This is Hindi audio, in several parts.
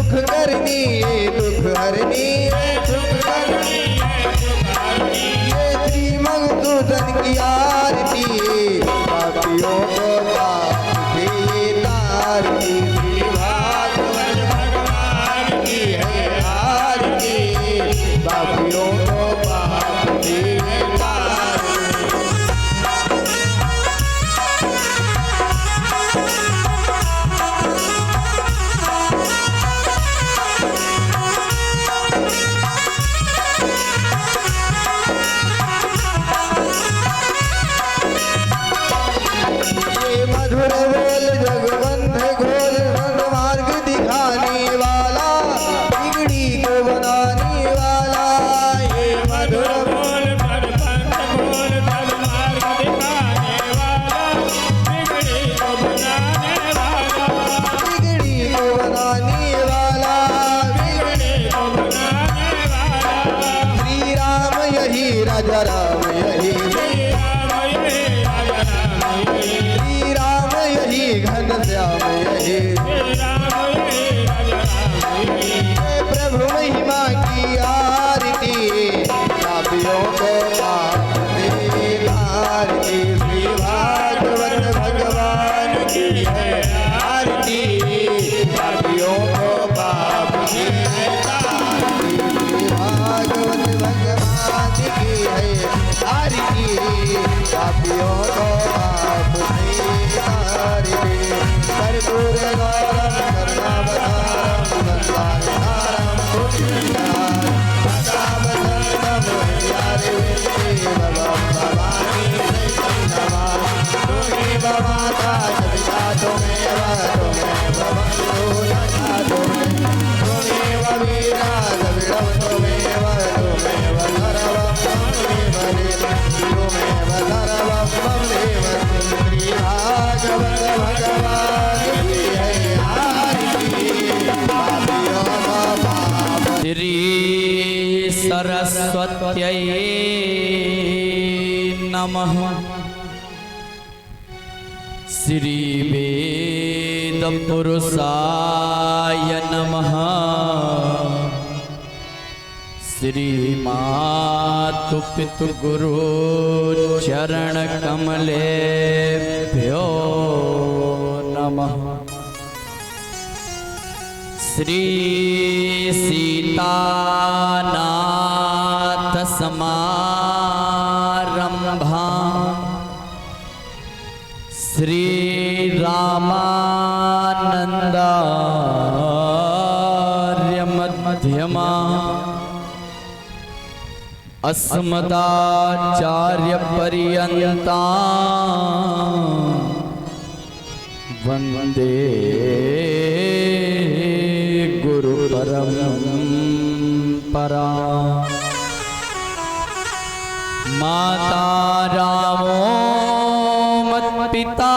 दुख करनी दुख हरनी दुख करनी ये श्री मधुसूदन की आरती पापियों को पाप से तारती श्री भागवत भगवान की है आरती पापियों को पाप से मधुर बोल जगबंध घोल मार्ग दिखाने वाला बिगड़ी को बनाने वाला ये मधुर बोल जगबंध घोल मार्ग दिखाने वाला बिगड़ी को बनाने वाला बिगड़ी को बनाने वाला बिगड़ी को बनाने वाला श्री राम यही राजा राम यही घन श्याम यही प्रभु महिमा की आरती पापियों को पाप से तारती श्री भागवत भगवान की है आरती पापियों को पाप से तारती श्री भागवत भगवान की है आरती पापियों को पाप से कर्पूर गौरम करुणावतारम संसारसारम भुजगेन्द्रहारम भवानी तुम्हें भवाता जगता तुम्हें भवन्तु तुम्हें वीरा द्रविड़म तुम्हें सर्वम तुम्हें श्री भागवत भगवान की है आरती श्री सरस्वत्यै नमः। श्री वेद पुरुषाय नमः। श्री मातु पितु गुरु चरण कमलेभ्यो नमः। श्री सीतानाथ समारंभा श्री रामानंदार्य मध्यमा अस्मदाचार्य पर्यंता वंदे गुरु परंपरा। माता रामो मत पिता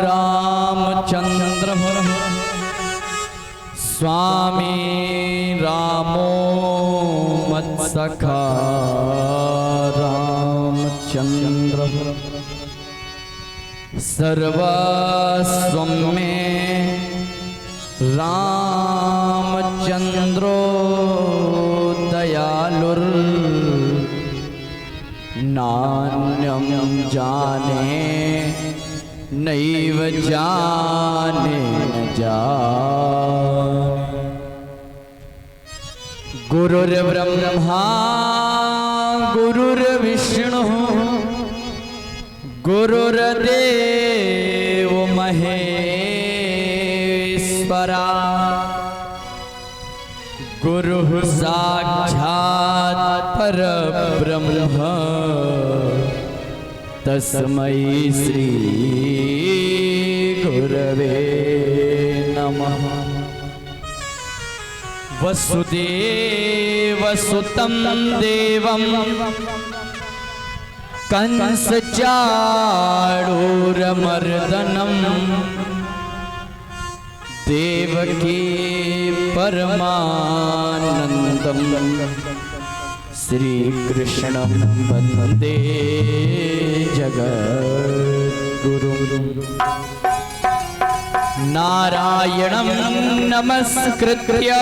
रामचंद्र स्वामी रामो मत सखा रामचंद्र सर्वस्वं मे रामचंद्रो दयालुर् नान्यं जाने नैव जाने न जाने। गुरुर्ब्रह्मा गुरुर्विष्णु गुरुर्देव महेश्वरा गुरुः साक्षात् परब्रह्म तस्मै श्री गुरवे नमः। वसुदेवसुतं देवं कंसचाणूरमर्दनं देवकी परमानंदं श्रीकृष्णं वन्दे जगद्गुरुम्। नारायणं नमस्कृत्य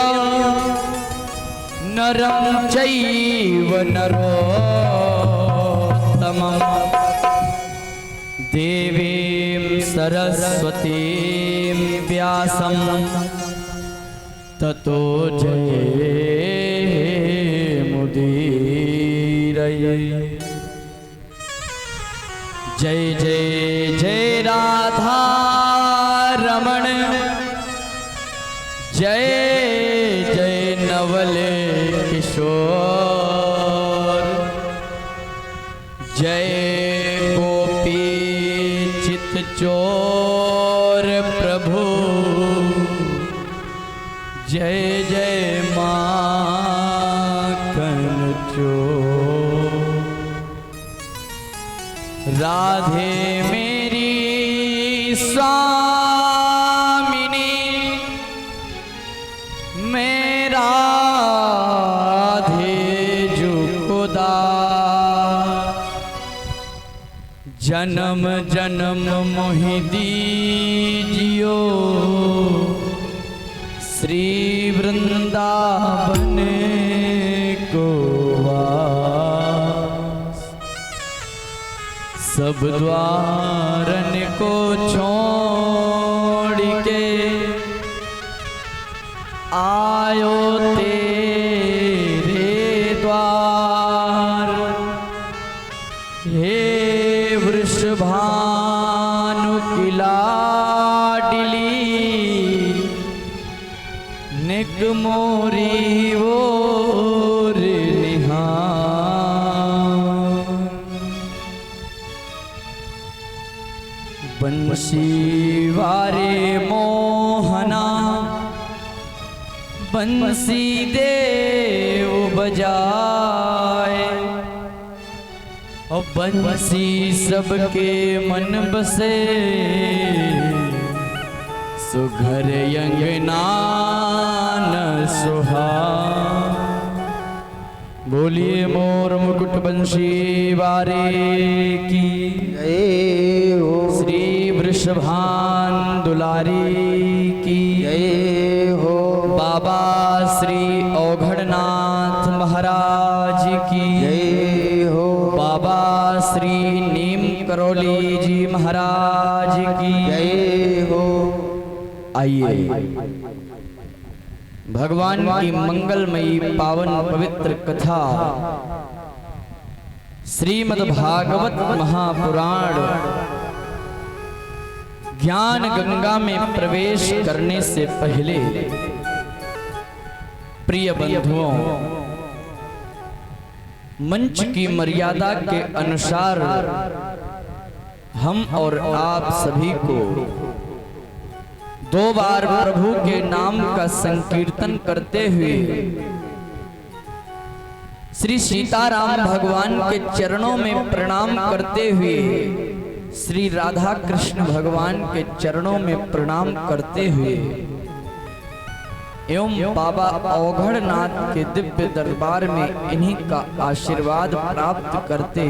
नरं चैव नरोत्तमं देवीं सरस्वतीं व्यासं ततो जयमुदीरये। जय जय जय राधा रमण, जय जय नवल किशोर, जय गोपी चित चोर प्रभु, जय जय माखन चोर। राधे मेरी स्वामिनी, मेरा राधे जुकुदा, जन्म जन्म मोहि दीजियो श्री वृंदावन को वास। सब द्वारन को छोड़ के आयो तेरे द्वार। हे वृषभानु की लाडली, निक मोरी ओर निहार। बंसी वारे मोहना, बंसी देव बजाए, और बंसी सबके मन बसे, सुघर अंगना न सुहा। बोलिए मोर मुकुट बंशी वारे की जय हो, श्री वृषभान दुलारी की जय हो, बाबा श्री औघड़नाथ महाराज की जय हो, बाबा श्री नीम करौली जी महाराज की जय हो। आइए भगवान की मंगलमयी पावन पवित्र कथा श्रीमद् भागवत महापुराण ज्ञान गंगा में प्रवेश करने से पहले प्रिय बंधुओं, मंच की मर्यादा के अनुसार हम और आप सभी को 2 बार प्रभु के नाम का संकीर्तन करते हुए श्री सीताराम भगवान के चरणों में प्रणाम करते हुए, श्री राधा कृष्ण भगवान के चरणों में प्रणाम करते हुए एवं बाबा औघड़नाथ के दिव्य दरबार में इन्हीं का आशीर्वाद प्राप्त करते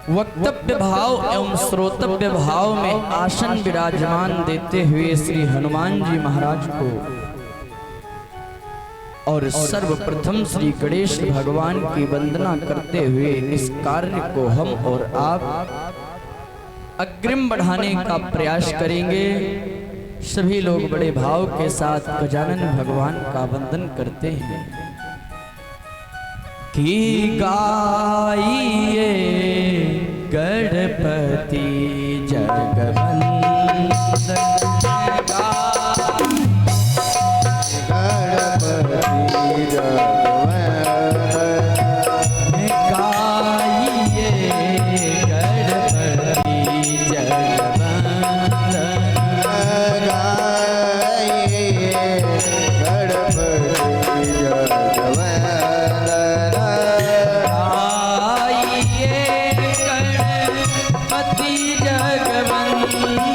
वक्तव्य भाव एवं श्रोतव्य भाव में आसन विराजमान देते हुए श्री हनुमान जी महाराज को और सर्वप्रथम श्री गणेश भगवान की वंदना करते हुए इस कार्य को हम और आप अग्रिम बढ़ाने का प्रयास करेंगे। सभी लोग बड़े भाव के साथ गजानन भगवान का वंदन करते हैं कि गाइए गणपति जगवंदन, गणपति जगवंदन, गाइए गणपति जगवंदन, गाइए गणपति जगवंदन, गाइए गणपति जगवंदन।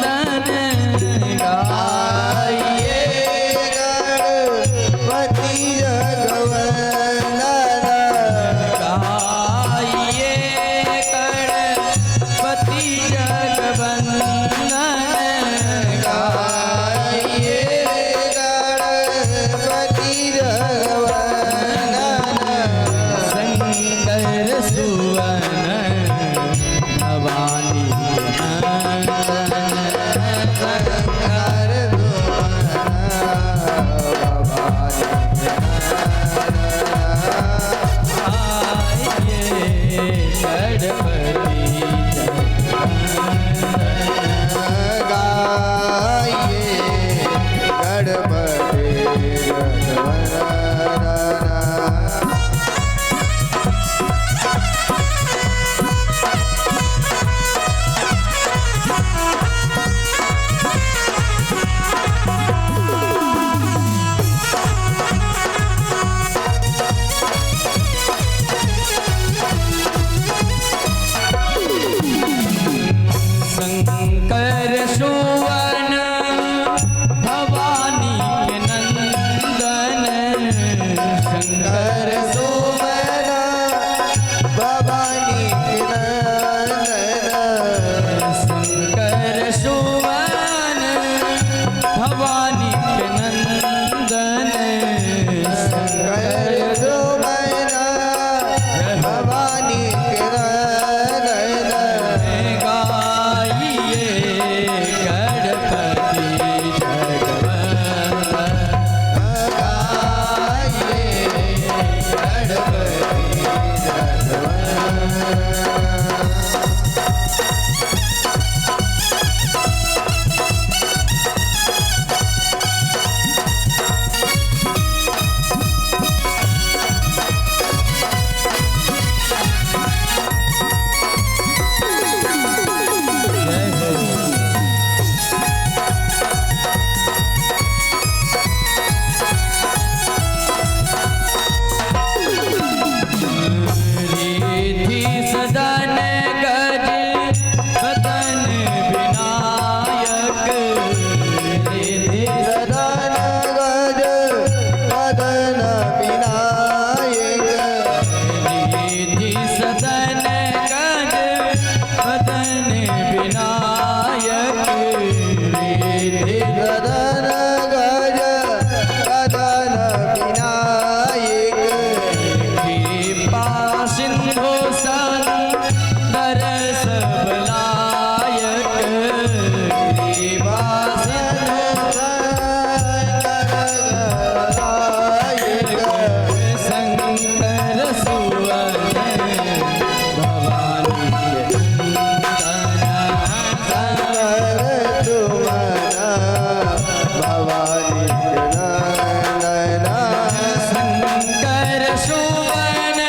शंकर सुवन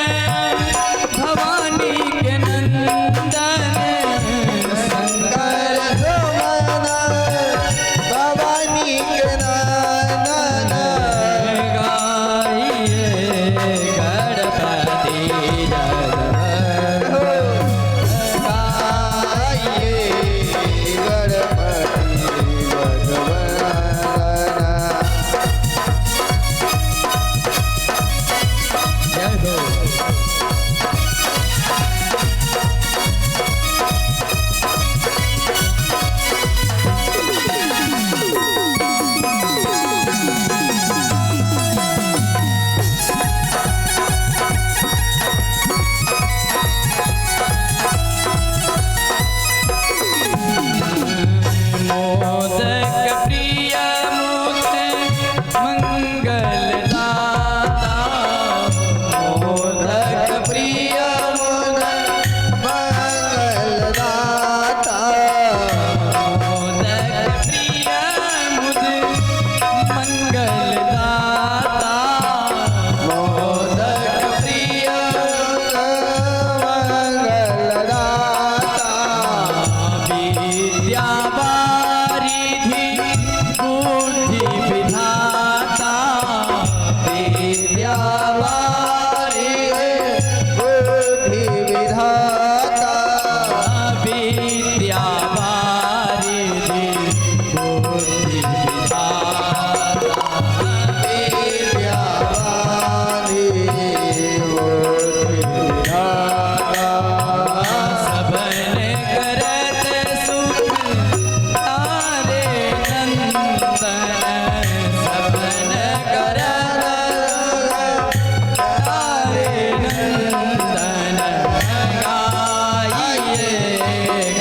भवानी के नंदन शंकर सुवन भवानी के नंदन गाइए गणपति जगत गाइए गणपति भगवान। जय हो। मोदक प्रिय मुक्त मंगलदाता मोदक प्रिय मंगलदाता मोदक प्रिय मुक्त मंगलदाता मोदक प्रिय मंगलदाता विद्या वारिधि बुद्धि विधाता विद्या वारिधि बुद्धि विधाता विद्या वारिधि बुद्धि विधाता विद्या वारिधि बुद्धि विधाता सबन करत सुख तारे नंदन सबन करत तारे नंदन गाइए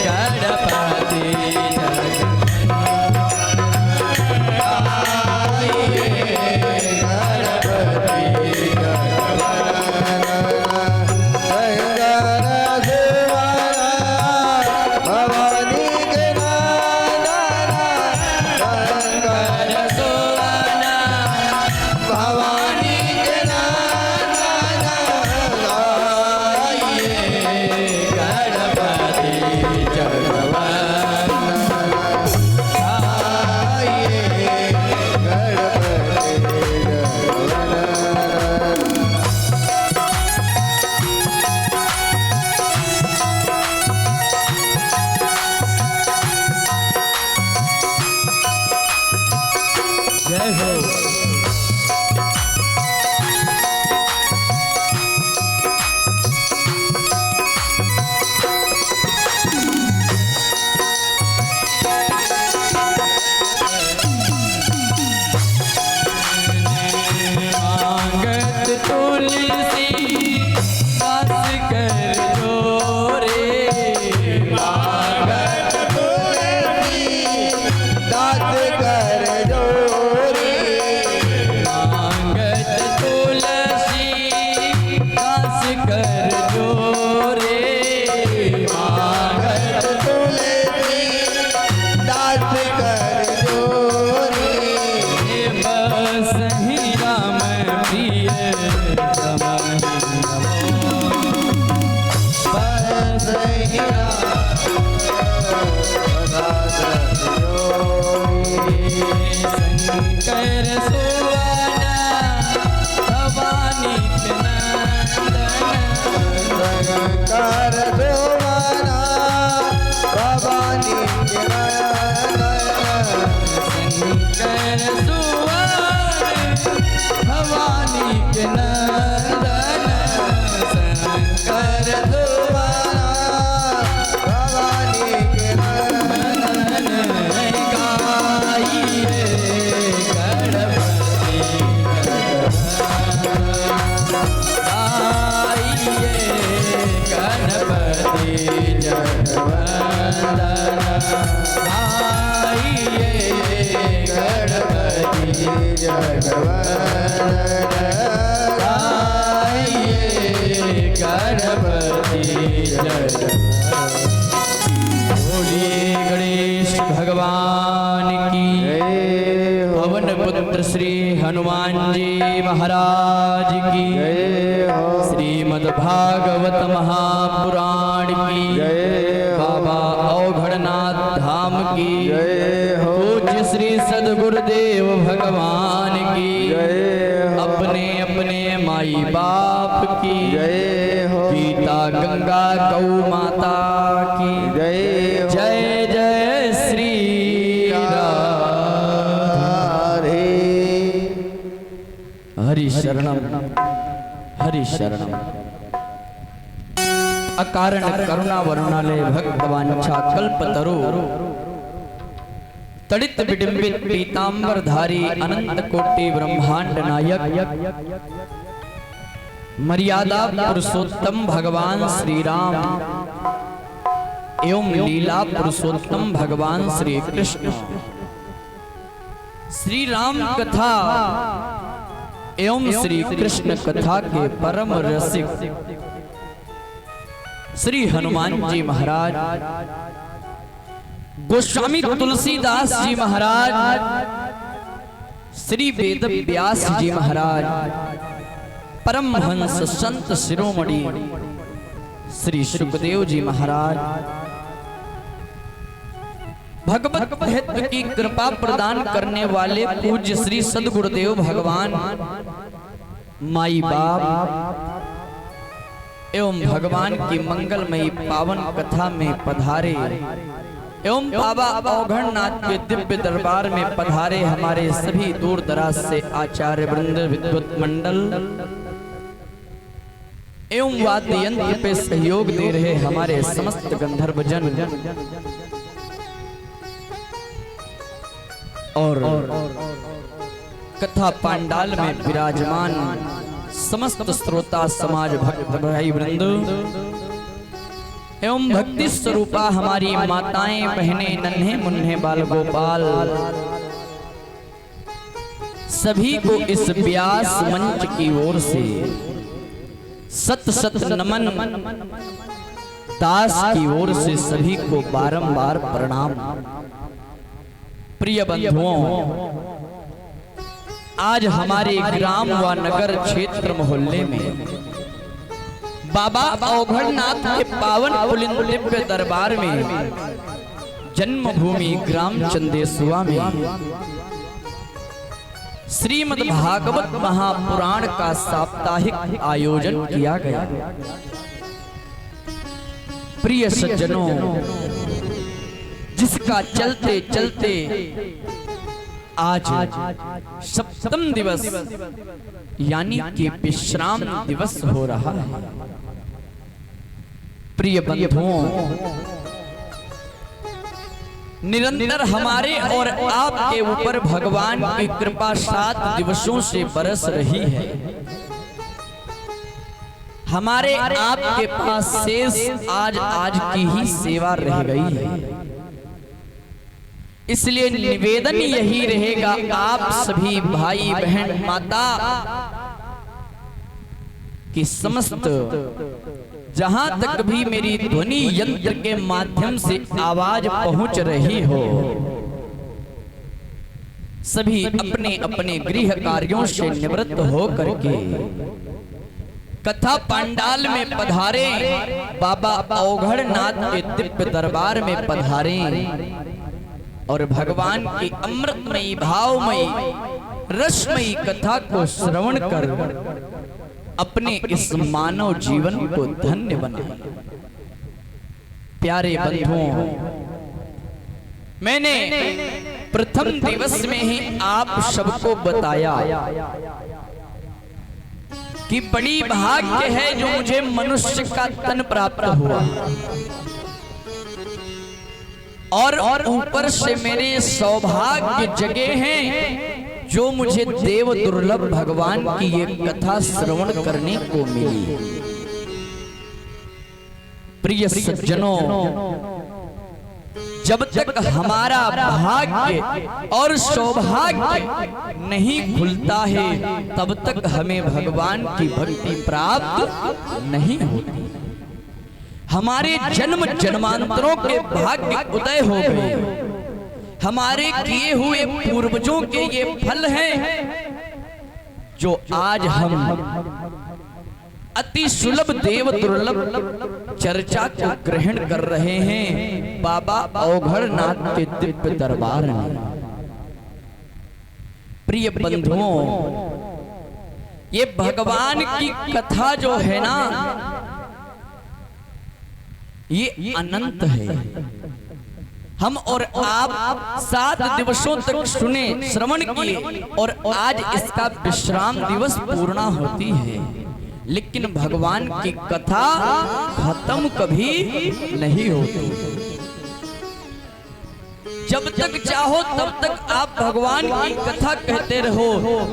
गणपति जगत सुवना भवानी के गणपति जगवान जय हो। मांगत तुलसी दास कर जोरे मांगत दात कर जोरी मांगत तुलसी दास कर जोरे मांगत तुलसी दात कर जोरी बस ही राम प्रिय समहि नमो बस ही शंकर सुवन भवानी के नंदन शंकर सुवना भवानी के नंदन शंकर सुवन भवानी के नंदन शंकर सुवना भवानी के नंदन गाइए गणपति बोलिए गणेश भगवान की। पवन पुत्र श्री हनुमान जी महाराज की जय हो श्रीमद् भागवत महापुराण की जय हो बाबा औघड़नाथ धाम की जय हो पूज्य श्री सद्गुरुदेव भगवान की जय हो अपने अपने माई बाप की जय हो गीता गंगा गौ माता की जय हो जय जय श्री राम। राधे हरि शरणम हरि शरणम। अकारण करुणा वरुणालय भक्तवांछा कल्पतरु तड़ित विडिंबित पीतांबरधारी अनंत कोटि ब्रह्मांड नायक मर्यादा पुरुषोत्तम भगवान श्री राम एवं लीला पुरुषोत्तम भगवान श्री कृष्ण श्री राम कथा एवं श्री कृष्ण कथा के परम रसिक श्री हनुमान जी महाराज, गोस्वामी तुलसीदास जी महाराज, श्री वेद व्यास जी महाराज, परमहंस संत शिरोमणि श्री सुखदेव जी महाराज, भगवत महत्व की कृपा प्रदान करने वाले पूज्य श्री सद्गुरुदेव भगवान, माई बाप एवं भगवान की मंगलमयी पावन कथा में पधारे एवं बाबा औघड़नाथ के दिव्य दरबार में पधारे हमारे सभी दूर दराज से आचार्य वृंद, विद्वत मंडल एवं वाद्य यंत्र पे सहयोग दे रहे हमारे समस्त गंधर्व जन और कथा पांडाल में विराजमान समस्त श्रोता समाज भक्त भाई वृंद एवं भक्ति स्वरूपा हमारी माताएं बहनें नन्हे मुन्ने बाल गोपाल सभी को इस व्यास मंच की ओर से सत सत नमन, दास की ओर से सभी को बारंबार प्रणाम। प्रिय बंधुओं, आज हमारे ग्राम व नगर क्षेत्र मोहल्ले में बाबा औघड़नाथ के पावन पुलिंद दिव्य दरबार में जन्मभूमि ग्राम चंदेसुआ में श्रीमद् भागवत महापुराण का साप्ताहिक आयोजन किया गया। प्रिय सज्जनों, जिसका चलते चलते आज सप्तम दिवस यानी कि विश्राम दिवस हो रहा है। प्रिय बंधुओं, निरंतर हमारे और आपके ऊपर भगवान की कृपा 7 दिवसों से बरस रही है। हमारे आपके पास शेष आज की ही सेवा रह गई है। इसलिए निवेदन यही रहेगा, आप सभी भाई बहन माता कि समस्त जहां तक भी मेरी ध्वनि यंत्र के माध्यम से आवाज पहुंच रही हो, सभी अपने अपने गृह कार्यों से निवृत्त हो करके कथा पंडाल में पधारे, बाबा औघड़नाथ के दिव्य दरबार में पधारे और भगवान की अमृतमयी भावमयी रसमयी कथा को श्रवण कर अपने इस मानव जीवन को धन्य बनाए। प्यारे बंधुओं, मैंने प्रथम दिवस में ही आप सबको बताया कि बड़ी भाग्य है जो मुझे मनुष्य का तन प्राप्त हुआ और ऊपर से मेरे सौभाग्य जगे हैं जो मुझे देव दुर्लभ भगवान की ये कथा श्रवण करने को मिली। प्रिय सज्जनों, जब तक हमारा भाग्य और सौभाग्य नहीं खुलता है तब तक हमें भगवान की भक्ति प्राप्त नहीं होती। हमारे जन्म जन्मांतरों के भाग्य उदय हो गए, हमारे किए हुए पूर्वजों के ये फल हैं जो आज हम अति सुलभ देव दुर्लभ चर्चा को ग्रहण कर रहे हैं बाबा औघड़नाथ के दिव्य दरबार में। प्रिय बंधुओं, ये भगवान की कथा जो है ना, ये अनंत है। हम और आप 7 दिवसों तक सुने, श्रवण किए और आज इसका विश्राम दिवस पूर्ण होती है, लेकिन भगवान की कथा खत्म कभी नहीं होती। जब तक चाहो तब तक आप भगवान की कथा कहते रहो।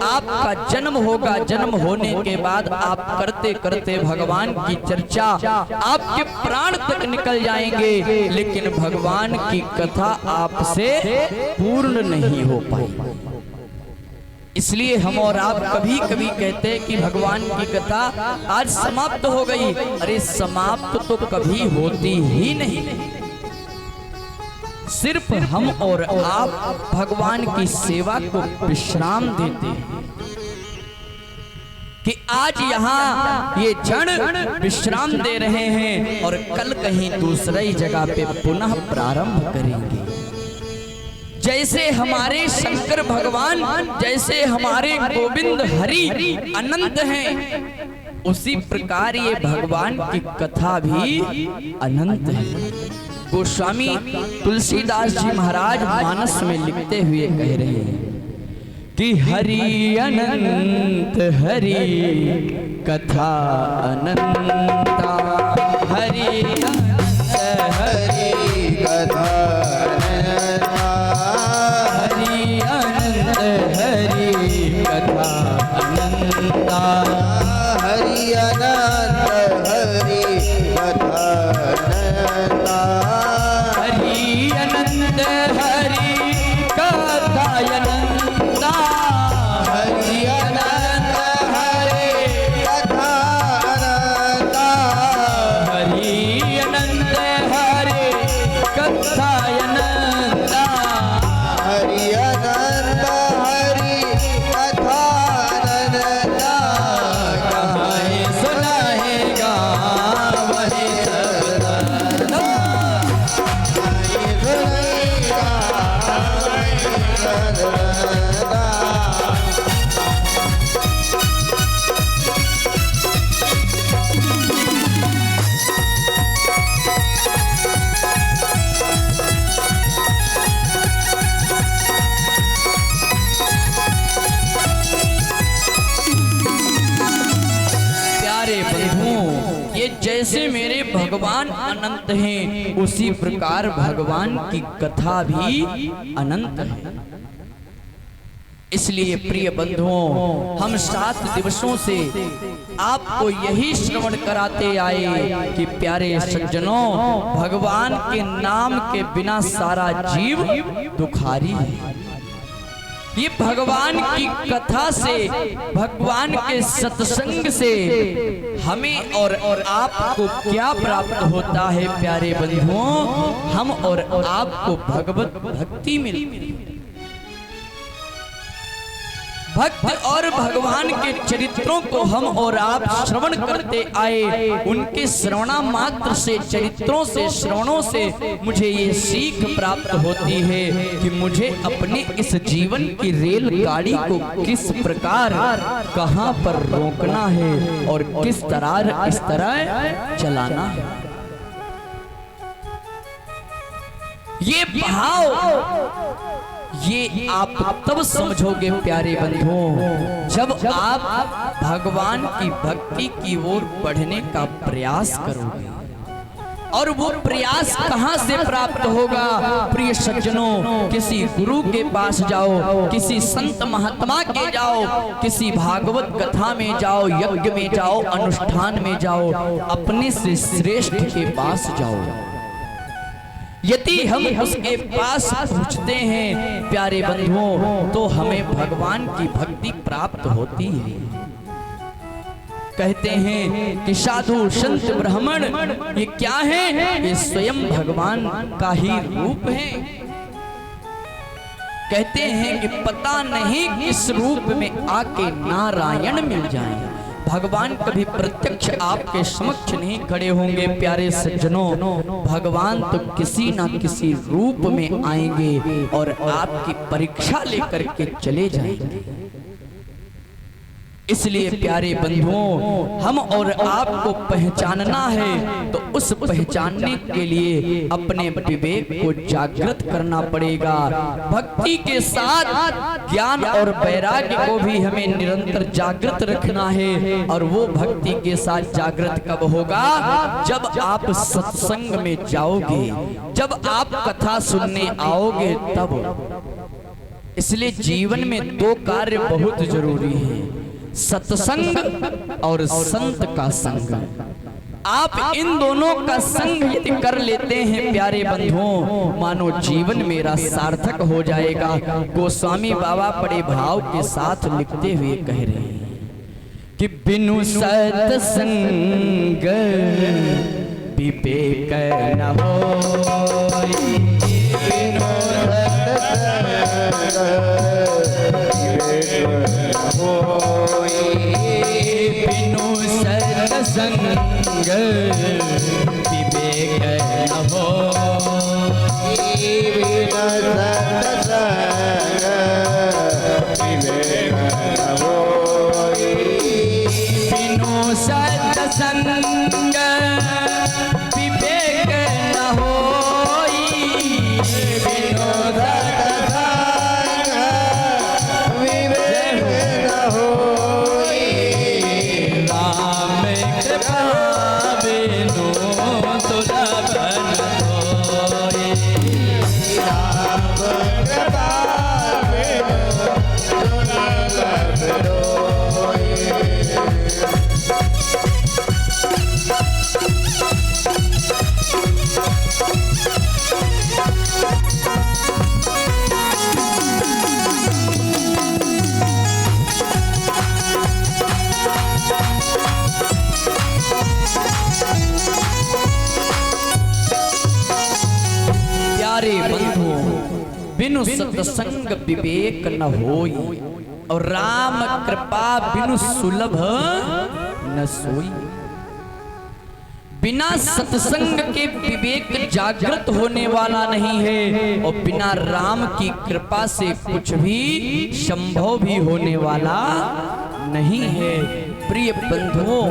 आपका जन्म होगा, जन्म होने के बाद आप करते करते भगवान की चर्चा, आपके प्राण तक निकल जाएंगे, लेकिन भगवान की कथा आपसे पूर्ण नहीं हो पाई। इसलिए हम और आप कभी कभी कहते हैं कि भगवान की कथा आज समाप्त हो गई। अरे समाप्त तो कभी होती ही नहीं। सिर्फ हम और आप भगवान की सेवा को विश्राम देते हैं कि आज यहाँ ये जड़ विश्राम दे रहे हैं और कल कहीं दूसरी जगह पे पुनः प्रारंभ करेंगे। जैसे हमारे शंकर भगवान, जैसे हमारे गोविंद हरि अनंत हैं, उसी प्रकार ये भगवान की कथा भी अनंत है। गोस्वामी तुलसीदास जी महाराज मानस में लिखते हुए कह रहे हैं कि हरि अनंत हरि कथा अनंता, हरि अनंत हरि कथा अनंता, हरि अनंत हरि कथा अनंता, हरि अनंत हरि कथा अनंता, हरि अनंत हरि कथा अनंता, हरि अनंत हरि कथा अनंता, हरि अनंत हरि कथा अनंता, हरि अनंत हरि कथा अनंता, कहानी सुनाएगा वही सदा। प्यारे बंधुओं, ये जैसे मेरे भगवान अनंत हैं, उसी प्रकार भगवान की कथा भी अनंत है। इसलिए प्रिय बंधुओं, हम 7 दिवसों से आपको यही श्रवण कराते आए कि प्यारे सज्जनों, भगवान के नाम के बिना सारा जीव दुखारी है। ये भगवान की कथा से, भगवान के सत्संग से हमें और आपको क्या प्राप्त होता है प्यारे बंधुओं? हम और आपको भगवत भक्ति मिलती है। भक्त और भगवान के चरित्रों को हम और आप श्रवण करते आए। उनके श्रवणा मात्र से, चरित्रों से, श्रवणों से मुझे ये सीख प्राप्त होती है कि मुझे अपने इस जीवन की रेलगाड़ी को किस प्रकार, कहां पर रोकना है और किस तरह इस तरह चलाना है। ये भाव ये आप तब समझोगे प्यारे बंधुओं, जब आप भगवान की भक्ति की ओर बढ़ने का प्रयास करोगे। और वो प्रयास कहां से प्राप्त होगा? प्रिय सज्जनों, किसी गुरु के पास जाओ, किसी संत महात्मा के जाओ, किसी भागवत कथा में जाओ, यज्ञ में जाओ, अनुष्ठान में जाओ, अपने से श्रेष्ठ के पास जाओ। यदि हम उसके पास पहुंचते हैं प्यारे बंधुओं, तो हमें भगवान की भक्ति प्राप्त होती है। कहते हैं कि साधु संत ब्राह्मण ये क्या है? ये स्वयं भगवान का ही रूप है। कहते हैं कि पता नहीं किस रूप में आके नारायण मिल जाएं। भगवान कभी प्रत्यक्ष आपके समक्ष नहीं खड़े होंगे प्यारे सज्जनों, भगवान तो किसी ना किसी रूप में आएंगे और आपकी परीक्षा लेकर के चले जाएंगे। इसलिए प्यारे बंधुओं, हम और आपको पहचानना है तो उस पहचानने के लिए अपने विवेक को जागृत करना पड़ेगा। भक्ति के साथ ज्ञान और वैराग्य को भी हमें निरंतर जागृत रखना है। और वो भक्ति के साथ जागृत कब होगा? जब आप सत्संग में जाओगे, जब आप कथा सुनने आओगे तब। इसलिए जीवन में दो कार्य बहुत जरूरी है, सत्संग और संत का संग। आप इन दोनों का संग यदि कर लेते हैं प्यारे बंधुओं, मानो जीवन मेरा सार्थक हो जाएगा। गोस्वामी बाबा बड़े भाव के साथ लिखते हुए कह रहे हैं कि बिनु सत्संग विवेक न होई, बिनु बिनु सत्संग विवेक न होई, बिनु सत्संग विवेक न होई, बिनु बिनु सत्संग विवेक न होई, और राम कृपा बिनु सुलभ न सोई। बिना सत्संग के विवेक जागृत होने वाला नहीं है, और बिना राम की कृपा से कुछ भी संभव भी होने वाला नहीं है। प्रिय बंधुओं,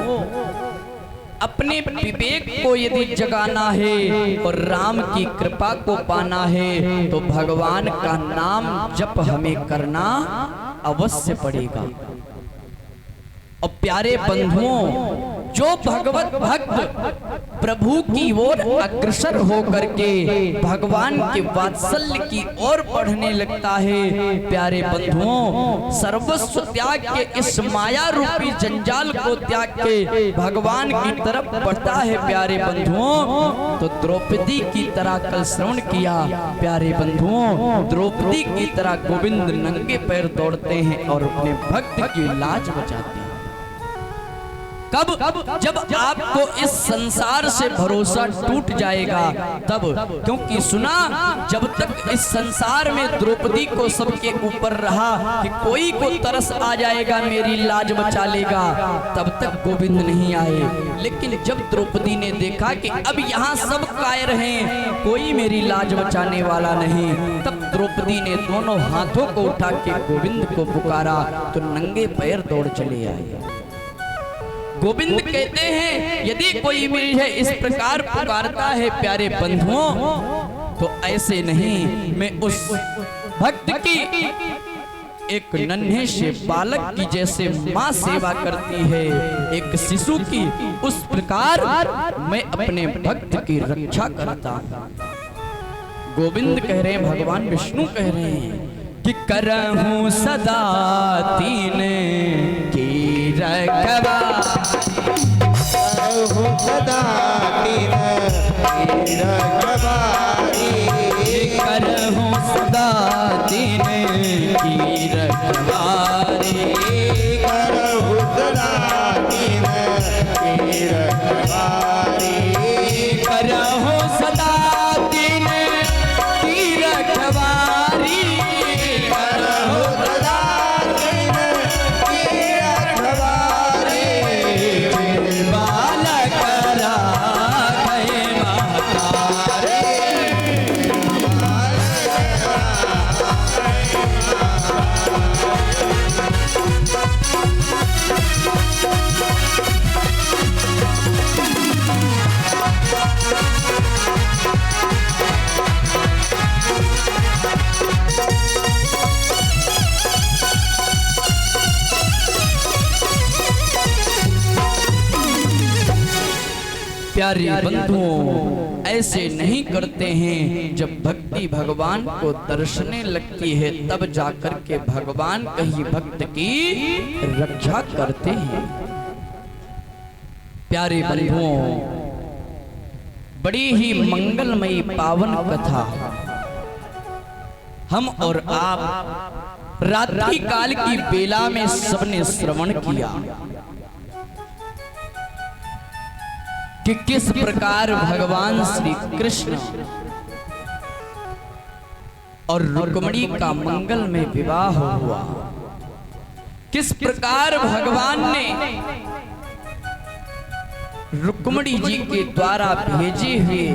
अपने विवेक को यदि जगाना है और राम की कृपा को पाना है तो भगवान का नाम जप हमें करना अवश्य पड़ेगा। और प्यारे बंधुओं, जो भगवत भक्त प्रभु की ओर अग्रसर होकर के भगवान के वात्सल्य की ओर बढ़ने लगता है, प्यारे बंधुओं, सर्वस्व त्याग के इस माया रूपी जंजाल को त्याग के भगवान की तरफ बढ़ता है प्यारे बंधुओं, तो द्रौपदी की तरह कल श्रवण किया प्यारे बंधुओं, द्रौपदी की तरह गोविंद नंगे पैर दौड़ते हैं और अपने भक्त की लाज बचाते हैं। कब? जब आपको इस संसार से भरोसा टूट जाएगा तब। क्योंकि सुना, जब तक इस संसार में द्रौपदी को सबके ऊपर रहा कि कोई को तरस आ जाएगा मेरी लाज बचा लेगा, तब तक गोविंद नहीं आए। लेकिन जब द्रौपदी ने देखा कि अब यहाँ सब कायर हैं, कोई मेरी लाज बचाने वाला नहीं, तब द्रौपदी ने दोनों हाथों को उठा के गोविंद को पुकारा तो नंगे पैर दौड़ चले आए। गोविंद कहते हैं, यदि कोई मुझे इस प्रकार पुकारता है प्यारे बंधुओं, तो ऐसे नहीं, मैं उस भक्त की एक नन्हे से बालक की जैसे माँ सेवा करती है एक शिशु की, उस प्रकार मैं अपने भक्त की रक्षा करता हूँ। गोविंद कह रहे हैं, भगवान विष्णु कह रहे हैं कि करहूं सदा तीन की रखवा, करहूं सदा तीन की रखवारी, करहूं सदा तीन की रखवारी, करहूं सदा तीन की रखवारी, करहूं सदा तीन की रखवारी, प्यारे बंधुओं, ऐसे नहीं करते हैं। जब भक्ति भगवान को दर्शने लगती है तब जाकर के भगवान कहीं भक्त की रक्षा करते हैं। प्यारे बंधुओं, बड़ी ही मंगलमयी पावन कथा हम और आप रात्रि काल की बेला में सबने श्रवण किया कि किस प्रकार भगवान श्री कृष्ण और रुक्मिणी का मंगल में विवाह हुआ। किस प्रकार भगवान ने रुक्मिणी जी के द्वारा भेजे हुए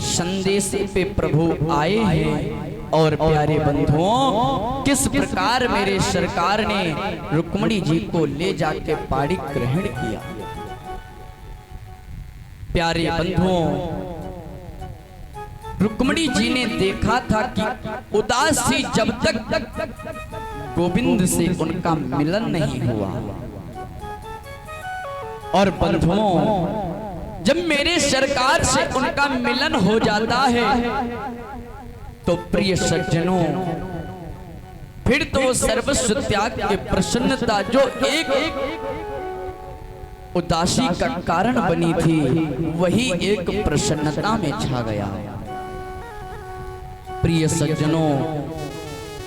संदेश पे प्रभु आए हैं। और प्यारे बंधुओं, किस प्रकार मेरे सरकार ने रुक्मिणी जी को ले जाके पाड़ी ग्रहण किया। प्यारे बंधुओं, रुक्मिणी जी ने देखा था कि उदासी जब तक गोविंद से उनका मिलन नहीं हुआ। और बंधुओं, जब मेरे सरकार से उनका मिलन हो जाता है तो प्रिय सज्जनों, फिर तो सर्वस्व त्याग के प्रसन्नता जो एक उदासी का कारण बनी थी, वही एक प्रसन्नता में छा गया। प्रिय सज्जनों,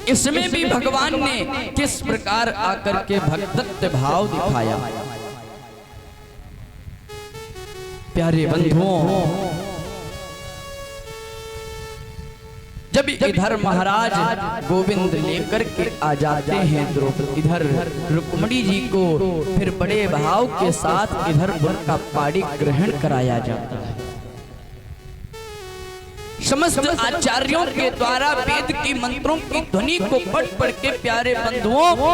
इसमें भी भगवान ने किस प्रकार आकर के भक्तत्व भाव दिखाया। प्यारे बंधुओं, जब इधर महाराज गोविंद लेकर के आ जाते हैं द्रौपदी, इधर रुक्मिणी जी को फिर बड़े भाव के साथ इधर उनका पाड़ी ग्रहण कराया जाता है। समस्त आचार्यों के द्वारा वेद की मंत्रों की ध्वनि को पढ़ पढ़ के प्यारे बंधुओं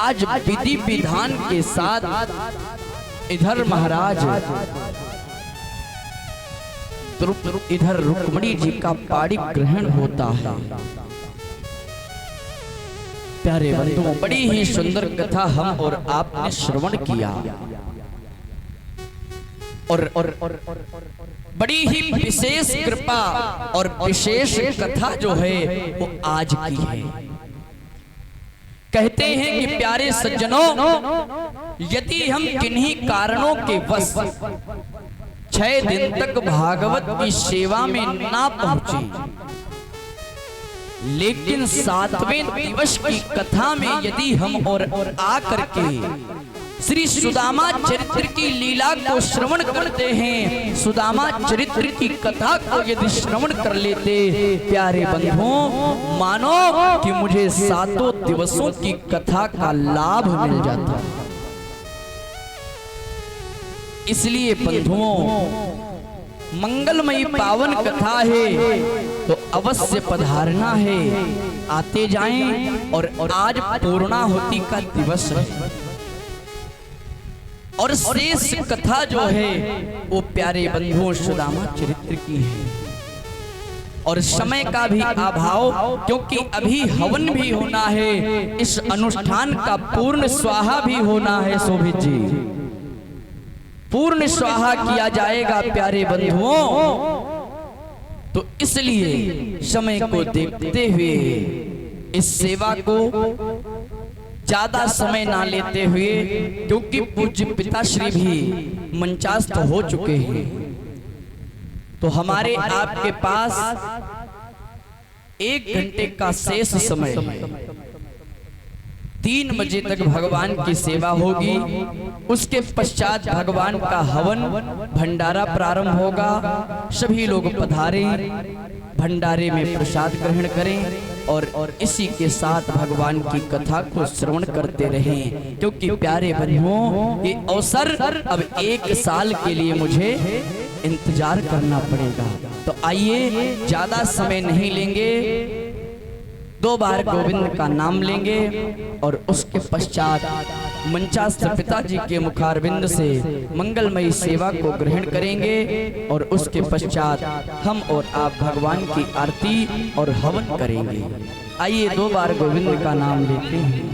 आज विधि विधान के साथ इधर महाराज इधर रुक्मिणी जी का पाड़ी ग्रहण होता है। प्यारे बंधुओं, बड़ी ही सुंदर कथा हम और आपने श्रवण किया और बड़ी ही विशेष कृपा और विशेष कथा जो है वो आज की है। कहते हैं कि प्यारे सज्जनों, यदि हम किन्हीं कारणों के वश 6 दिन तक भागवत की सेवा में ना पहुंचे, लेकिन 7वें दिवस की कथा में यदि हम और आकर के श्री सुदामा चरित्र की लीला को श्रवण करते हैं, सुदामा चरित्र की कथा को यदि श्रवण कर लेते, प्यारे बंधुओं, मानो कि मुझे 7 दिवसों की कथा का लाभ मिल जाता। इसलिए बंधुओं, मंगलमयी पावन कथा है तो अवश्य पधारना है, आते जाएं। और आज पूर्णाहुति का दिवस है और शेष कथा जो है वो प्यारे बंधुओं सुदामा चरित्र की है। और समय का भी अभाव, क्योंकि अभी हवन भी होना है, इस अनुष्ठान का पूर्ण स्वाहा भी होना है। शोभित जी, पूर्ण स्वाहा किया जाएगा प्यारे बंधुओं। तो इसलिए समय को देखते हुए इस सेवा को ज्यादा समय ना लेते हुए, क्योंकि पूज्य पिताश्री भी मंचास्थ हो चुके हैं, तो हमारे आपके पास 1 घंटे का शेष समय है। 3 बजे तक भगवान की सेवा होगी, उसके पश्चात भगवान का हवन भंडारा प्रारंभ होगा। सभी लोग पधारें, भंडारे में प्रसाद ग्रहण करें और इसी के साथ भगवान की कथा को श्रवण करते रहें, क्योंकि प्यारे बंधुओं, ये अवसर अब 1 साल के लिए मुझे इंतजार करना पड़ेगा। तो आइए, ज्यादा समय नहीं लेंगे, 2 बार गोविंद का नाम लेंगे और उसके पश्चात मंचास्थ पिताजी के मुखारविंद से मंगलमयी सेवा को ग्रहण करेंगे और उसके पश्चात हम और आप भगवान की आरती और हवन करेंगे। आइए 2 बार गोविंद का नाम लेते हैं।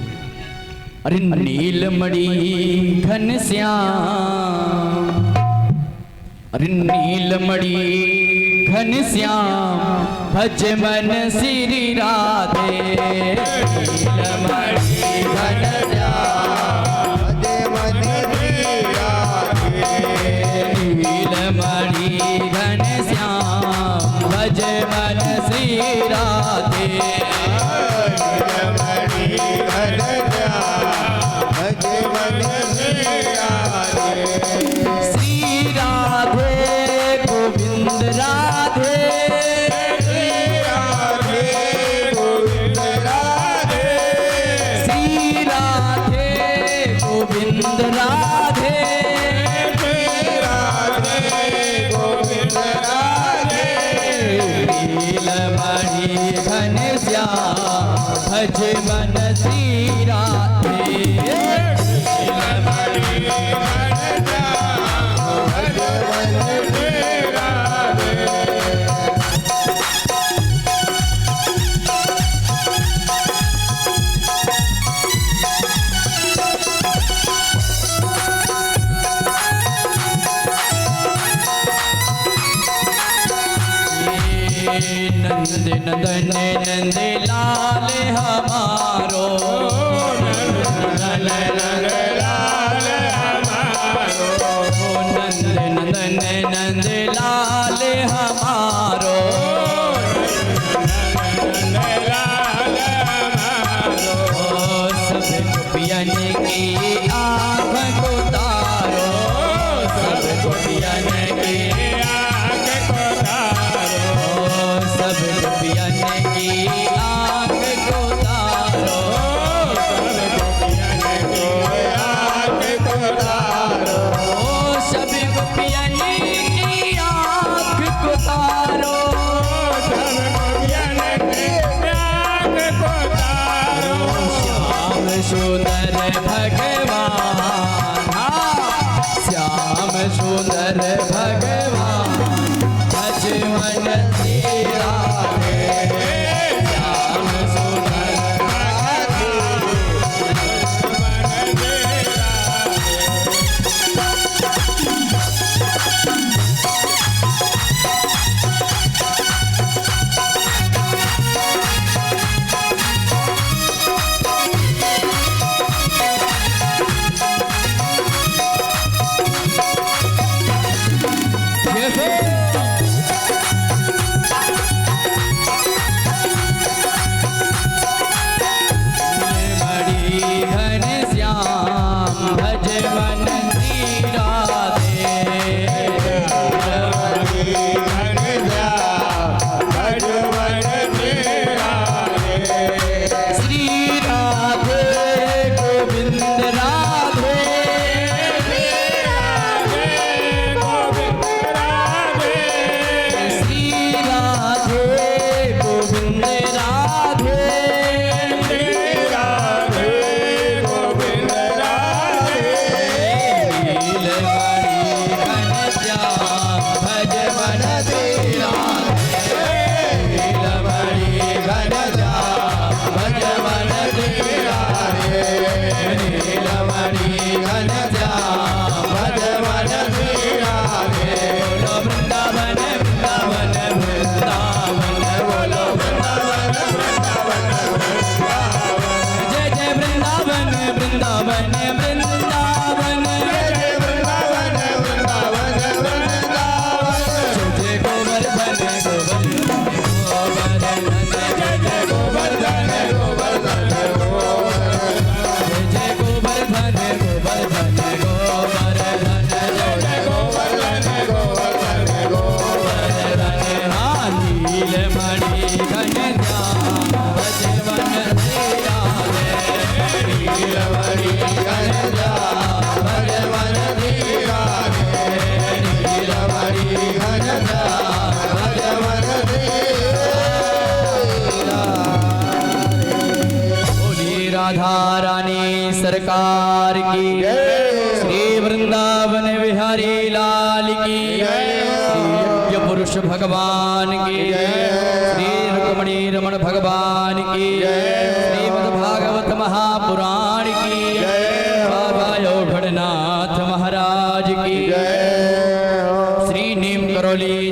अरे नीलमणि घनश्याम अरे नीलमणि घनश्याम भज मन श्री राधे। नीलमणि घनश्याम भज मन श्री राधे। नीलमणि घनश्याम भज मन श्री राधे। नीलमणि घनश्याम भज मन श्री राधे। श्री राधे गोविंद राधे। श्री राधे गोविंद राधे। श्री राधे गोविंद राधे। श्री राधे गोविंद राधे। नीलमणि घनश्याम भज मन श्री राधे। नीलमणि घनश्याम भज मन श्री राधे। नंद नंदन नंद लाल हमारो। नंदन नंद लाल हमारो। नंद नंदन नंद लाल हमारो। नंदन लाल हमारो। सब गोपियन की आँख को तारो। सब गोपियन की आँख को तारो। सब गोपियन की आँख को तारो। सब गोपियन की आँख को तारो। सब गोपियन की आँख को तारो। सब गोपियन की आँख को तारो। श्याम सुंदर भगवान। श्याम सुंदर भगवान भज मन श्री राधे। श्याम सुंदर नीलमणि घनश्याम भज मन श्री राधे। श्री राधे गोविंद राधे। श्री राधे गोविंद राधे। नीलमणि घनश्याम भज मन श्री राधे। नीलमणि घनश्याम भज मन श्री राधे। नीलमणि घनश्याम भज मन श्री राधे। बोलो वृंदावन वृंदावन वृंदावन। बोलो वृंदावन वृंदावन वृंदावन। जय जय वृंदावन वृंदावन वृंदावन। जय गोवर्धन गोवर्धन जय जय गोवर्धन गोवर्धन। जय गोवर्धन गोवर्धन गोवर्धन। जय गोवर्धन गोवर्धन। हाँ नीलमणि घनश्याम भज मन श्री राधे। नीलमणि घनश्याम भज मन श्री राधे। नीलमणि घनश्याम भज मन श्री राधे। बोली राधा रानी सरकार की। श्री वृंदावन बिहारी लाल की। श्री यज्ञ पुरुष भगवान की। श्री रुक्मणी रमण भगवान की। श्रीमद् भागवत महापुराण की। बाबा योगनाथ महाराज की। श्री बोलिए